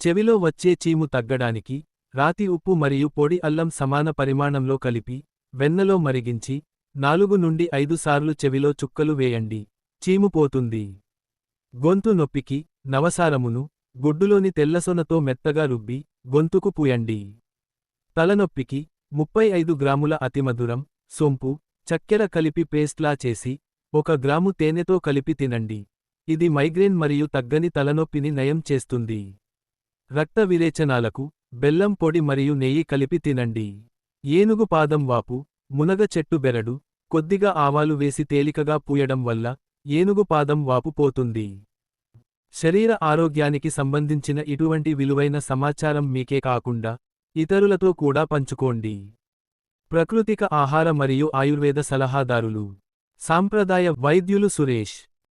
చెవిలో వచ్చే చీము తగ్గడానికి రాతి ఉప్పు మరియు పొడి అల్లం సమాన పరిమాణంలో కలిపి వెన్నలో మరిగించి 4 నుండి 5 సార్లు చెవిలో చుక్కలు వేయండి. చీము పోతుంది. గొంతు నొప్పికి నవసారమును గుడ్డులోని తెల్లసొనతో మెత్తగా రుబ్బి గొంతుకు పూయండి. తలనొప్పికి 35 గ్రాముల అతిమధురం సొంపు చక్కెర కలిపి పేస్ట్లా చేసి 1 గ్రాము తేనెతో కలిపి తినండి. ఇది మైగ్రేన్ మరియు తగ్గని తలనొప్పిని నయం చేస్తుంది. రక్త విరేచనాలకు బెల్లం పొడి మరియు నెయ్యి కలిపి తినండి. ఏనుగు పాదం వాపు మునగ చెట్టు బెరడు కొద్దిగా ఆవాలు వేసి తేలికగా పూయడం వల్ల ఏనుగు పాదం వాపు పోతుంది. శరీర ఆరోగ్యానికి సంబంధించిన ఇటువంటి విలువైన సమాచారం మీకే కాకుండా ఇతరులతో కూడా పంచుకోండి. ప్రకృతిక ఆహార మరియు ఆయుర్వేద సలహాదారులు, సాంప్రదాయ వైద్యులు సురేష్.